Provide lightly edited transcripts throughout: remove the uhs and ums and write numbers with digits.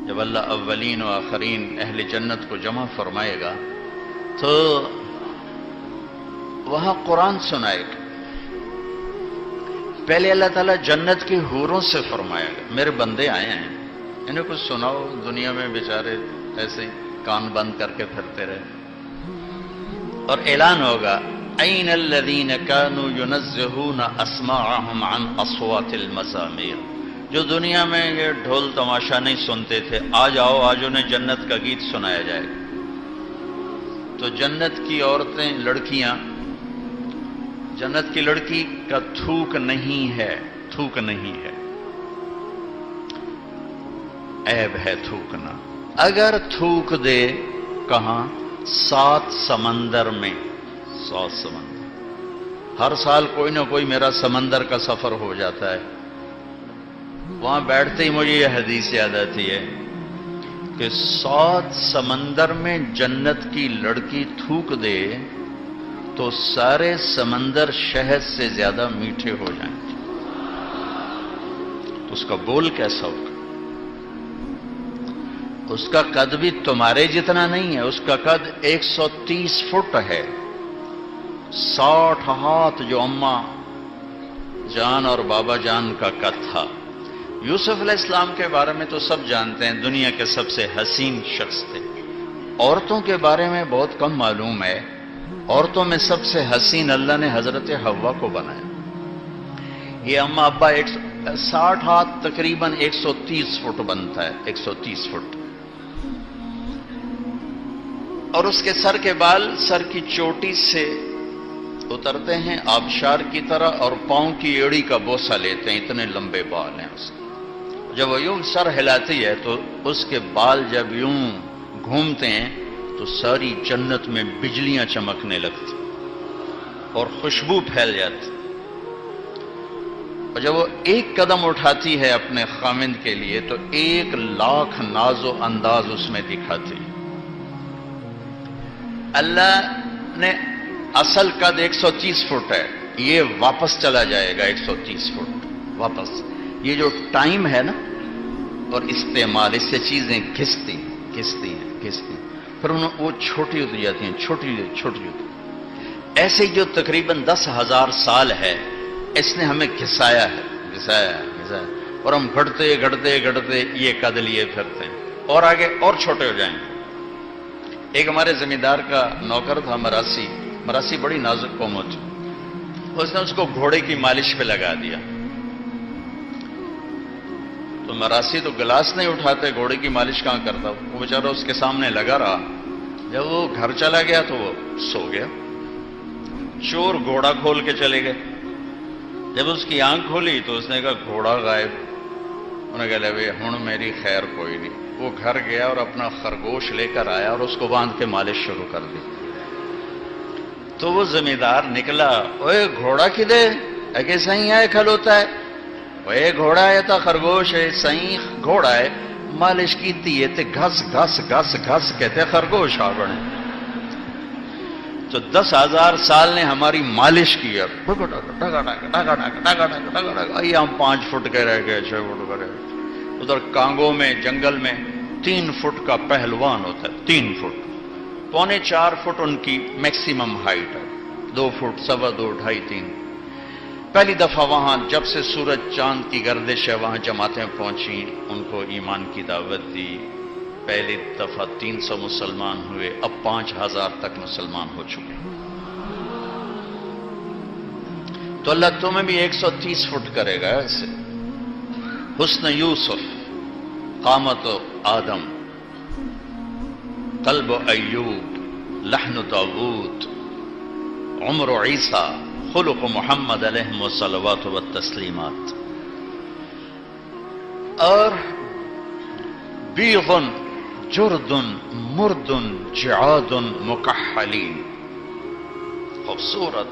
جب اللہ اولین و آخرین اہل جنت کو جمع فرمائے گا تو وہاں قرآن سنائے گا. پہلے اللہ تعالیٰ جنت کی حوروں سے فرمائے گا میرے بندے آئے ہیں انہیں کچھ سناؤ، دنیا میں بیچارے ایسے ہی کان بند کر کے پھرتے رہے. اور اعلان ہوگا این الذین کانوا ینزہون اسماعہم عن اصوات المزامیر، جو دنیا میں یہ ڈھول تماشا نہیں سنتے تھے، آج آؤ، آج انہیں جنت کا گیت سنایا جائے گا. تو جنت کی عورتیں، لڑکیاں، جنت کی لڑکی کا تھوک نہیں ہے، تھوک نہیں ہے، عیب ہے تھوکنا. اگر تھوک دے کہاں؟ 7 سمندر میں. 7 سمندر. ہر سال کوئی نہ کوئی میرا سمندر کا سفر ہو جاتا ہے. وہاں بیٹھتے ہی مجھے یہ حدیث یاد آتی ہے کہ 7 سمندر میں جنت کی لڑکی تھوک دے تو سارے سمندر شہد سے زیادہ میٹھے ہو جائیں گے. تو اس کا بول کیسا ہوگا؟ اس کا قد بھی تمہارے جتنا نہیں ہے، اس کا قد 130 فٹ ہے. 60 ہاتھ جو اماں جان اور بابا جان کا قد تھا. یوسف علیہ السلام کے بارے میں تو سب جانتے ہیں، دنیا کے سب سے حسین شخص تھے. عورتوں کے بارے میں بہت کم معلوم ہے. عورتوں میں سب سے حسین اللہ نے حضرت حوا کو بنایا. یہ اما ابا 60 ہاتھ تقریباً 130 فٹ بنتا ہے، 130 فٹ. اور اس کے سر کے بال سر کی چوٹی سے اترتے ہیں آبشار کی طرح اور پاؤں کی ایڑی کا بوسہ لیتے ہیں، اتنے لمبے بال ہیں اس کے. جب وہ یوں سر ہلاتی ہے تو اس کے بال جب یوں گھومتے ہیں تو ساری جنت میں بجلیاں چمکنے لگتی اور خوشبو پھیل جاتی. اور جب وہ ایک قدم اٹھاتی ہے اپنے خاوند کے لیے تو 1,00,000 ناز و انداز اس میں دکھاتی. اللہ نے اصل قد 130 فٹ ہے، یہ واپس چلا جائے گا 130 فٹ واپس. یہ جو ٹائم ہے نا اور استعمال، اس سے چیزیں گھستی ہیں پھر وہ چھوٹی ہوتی جاتی ہیں، چھوٹی ہوتی. ایسے ہی جو تقریباً 10,000 سال ہے اس نے ہمیں گھسایا اور ہم گھٹتے یہ قد لیے پھرتے ہیں اور آگے اور چھوٹے ہو جائیں گے. ایک ہمارے زمیندار کا نوکر تھا مراسی بڑی نازک قوم ہوتی. اس نے اس کو گھوڑے کی مالش پہ لگا دیا. تو مراسی تو گلاس نہیں اٹھاتے، گھوڑے کی مالش کہاں کرتا. وہ بیچارہ اس کے سامنے لگا رہا. جب وہ گھر چلا گیا تو وہ سو گیا. چور گھوڑا کھول کے چلے گئے. جب اس کی آنکھ کھولی تو اس نے کہا گھوڑا غائب. انہوں نے کہا لے ہن میری خیر کوئی نہیں. وہ گھر گیا اور اپنا خرگوش لے کر آیا اور اس کو باندھ کے مالش شروع کر دی. تو وہ زمیندار نکلا، اوے گھوڑا کدے اگے سہی آئے کھل ہوتا ہے، اوے گھوڑا ہے تا خرگوش ہے، سہی گھوڑا ہے. مالش کیتی ہے تے گھس کہتے خرگوش آ بنے. تو 10,000 سال نے ہماری مالش کی ہے. ہم 5 فٹ کے رہ گئے، 6 فٹ کے رہ گئے. ادھر کانگو میں جنگل میں 3 فٹ کا پہلوان ہوتا ہے، 3 فٹ، 3.25 فٹ ان کی میکسیمم ہائٹ ہے، 2 فٹ، 2.25، 2.5، 3. پہلی دفعہ وہاں جب سے سورج چاند کی گردش ہے وہاں جماعتیں پہنچیں، ان کو ایمان کی دعوت دی. پہلی دفعہ 300 مسلمان ہوئے، اب 5,000 تک مسلمان ہو چکے. تو اللہ تمہیں بھی 130 فٹ کرے گا. ایسے حسن یوسف، قامت آدم، قلب ایوب، لحن داود، عمر عیسیٰ، خلق محمد علیہ الصلوات والتسلیمات. اور بیغ جرد مرد جعاد مکحلین. خوبصورت.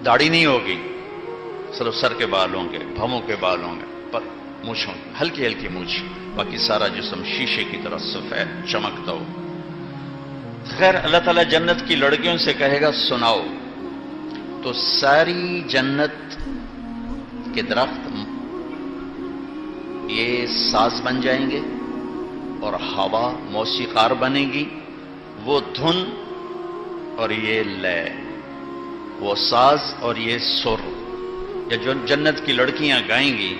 داڑھی نہیں ہوگی، صرف سر کے بال ہوں گے، بھووں کے بال ہوں گے، پر مونچھوں ہلکی ہلکی مونچھ، باقی سارا جسم شیشے کی طرح سفید چمکتا ہو. خیر اللہ تعالیٰ جنت کی لڑکیوں سے کہے گا سناؤ. تو ساری جنت کے درخت یہ ساز بن جائیں گے اور ہوا موسیقار بنے گی، وہ دھن اور یہ لے، وہ ساز اور یہ سر، یا جو جنت کی لڑکیاں گائیں گی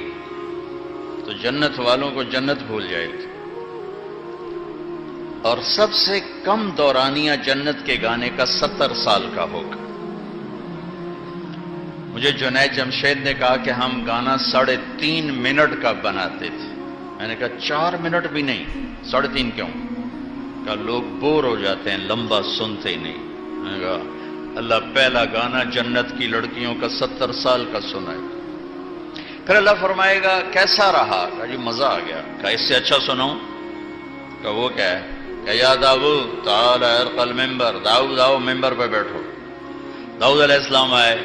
تو جنت والوں کو جنت بھول جائے گی۔ اور سب سے کم دورانیہ جنت کے گانے کا 70 سال کا ہوگا۔ مجھے جنید جمشید نے کہا کہ ہم گانا 3.5 منٹ کا بناتے تھے، میں نے کہا 4 منٹ بھی نہیں، 3.5 کیوں؟ کہا لوگ بور ہو جاتے ہیں، لمبا سنتے ہی نہیں۔ میں نے کہا اللہ پہلا گانا جنت کی لڑکیوں کا 70 سال کا سنائے، پھر اللہ فرمائے گا کیسا رہا؟ کہا جی مزہ آ گیا۔ کہا اس سے اچھا سناؤں؟ کہا وہ کیا ہے؟ کہ یا داؤد تعالی ارقى المنبر، داؤد آؤ ممبر پہ بیٹھو۔ داؤد علیہ السلام آئے،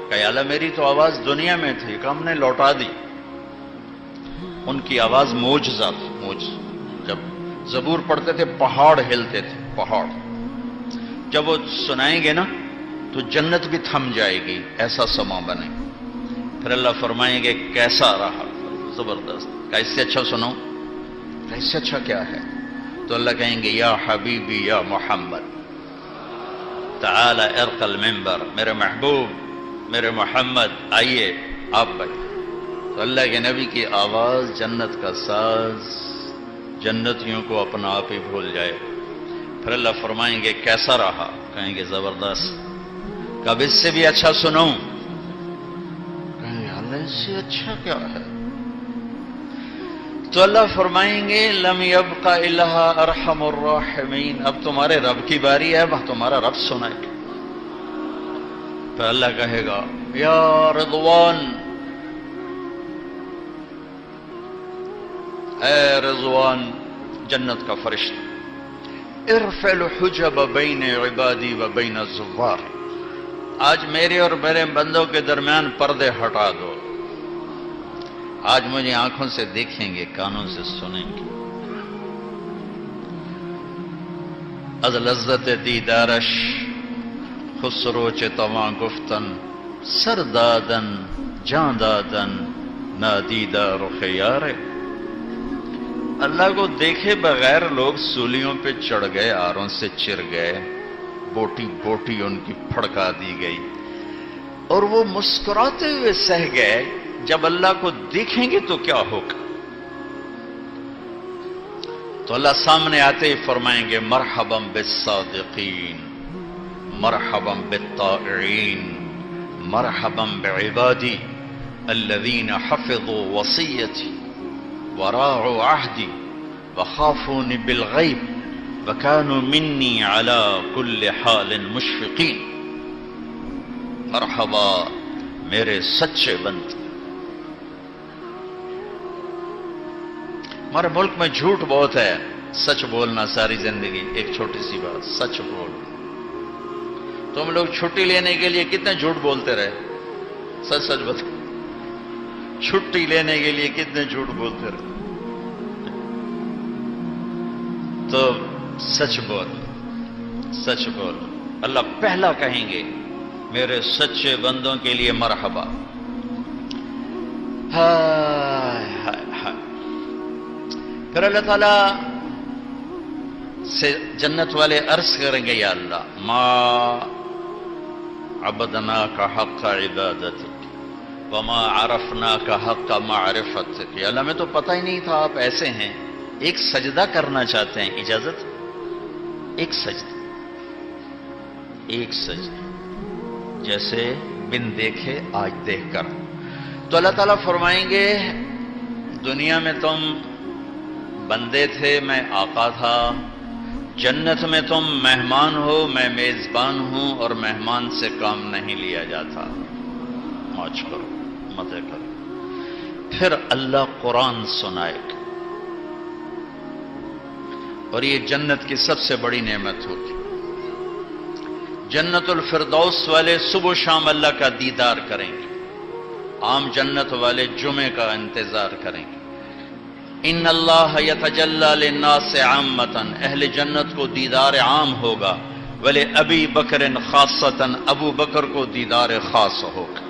کہ یا اللہ میری تو آواز دنیا میں تھی، کہ ہم نے لوٹا دی۔ ان کی آواز معجزہ تھی، معجزہ۔ جب زبور پڑھتے تھے پہاڑ ہلتے تھے، پہاڑ۔ جب وہ سنائیں گے نا تو جنت بھی تھم جائے گی، ایسا سما بنے۔ پھر اللہ فرمائیں گے کیسا رہا؟ زبردست۔ کہ اس سے اچھا سنو؟ کہ اس سے اچھا کیا ہے؟ تو اللہ کہیں گے یا حبیبی یا محمد تعالی ارقى المنبر، میرے محبوب میرے محمد آئیے آپ بھائی۔ تو اللہ کے نبی کی آواز جنت کا ساز جنتیوں کو اپنا آپ ہی بھول جائے۔ پھر اللہ فرمائیں گے کیسا رہا؟ کہیں گے زبردست۔ کب اس سے بھی اچھا سنوں؟ کہیں گے اللہ اس سے اچھا کیا ہے؟ تو اللہ فرمائیں گے لم یبق الا ارحم الراحمین، اب تمہارے رب کی باری ہے، اب تمہارا رب سنائے گا۔ تو اللہ کہے گا یا رضوان، اے رضوان جنت کا فرشتہ، ارفع الحجب بین عبادی و بین الزوار، آج میرے اور میرے بندوں کے درمیان پردے ہٹا دو، آج مجھے آنکھوں سے دیکھیں گے، کانوں سے سنیں گے۔ از لذت دیدارش خسرو چتواں گفتن، سر دادن جان دادن نادیدہ رخ یار۔ اللہ کو دیکھے بغیر لوگ سولیوں پہ چڑھ گئے، آروں سے چر گئے، بوٹی بوٹی ان کی پھڑکا دی گئی، اور وہ مسکراتے ہوئے سہ گئے۔ جب اللہ کو دیکھیں گے تو کیا ہوگا؟ تو اللہ سامنے آتے ہی فرمائیں گے مرحبا بالصادقین، مرحبا بالطائعین، مرحبا بعبادی الذین حفظوا وصیتی وراعوا عہدی وخافونی بالغیب وکانوا منی علی کل حال مشفقین۔ مرحبا میرے سچے بندے۔ ہمارے ملک میں جھوٹ بہت ہے، سچ بولنا ساری زندگی۔ ایک چھوٹی سی بات، سچ بول۔ تم لوگ چھٹی لینے کے لیے کتنے جھوٹ بولتے رہے؟ سچ سچ بتا، چھٹی لینے کے لیے کتنے جھوٹ بولتے رہے؟ تو سچ بول، سچ بول۔ اللہ پہلا کہیں گے میرے سچے بندوں کے لیے مرحبا۔ ہائے ہائے ہائے۔ پھر اللہ تعالیٰ سے جنت والے عرض کریں گے یا اللہ ما عبدناک حق عبادتک وما عرفناک حق معرفتک۔ یا اللہ میں تو پتہ ہی نہیں تھا آپ ایسے ہیں، ایک سجدہ کرنا چاہتے ہیں، اجازت؟ ایک سجدہ، ایک سجدہ، جیسے بن دیکھے آج دیکھ کر۔ تو اللہ تعالیٰ فرمائیں گے دنیا میں تم بندے تھے، میں آقا تھا، جنت میں تم مہمان ہو، میں میزبان ہوں، اور مہمان سے کام نہیں لیا جاتا، موج کرو مزے کرو۔ پھر اللہ قرآن سنائے گا، اور یہ جنت کی سب سے بڑی نعمت ہوگی۔ جنت الفردوس والے صبح و شام اللہ کا دیدار کریں گے، عام جنت والے جمعے کا انتظار کریں گے۔ ان اللہ یتجلی للناس عامۃ، اہل جنت کو دیدار عام ہوگا، ولی ابی بکر خاصۃ، ابو بکر کو دیدار خاص ہوگا۔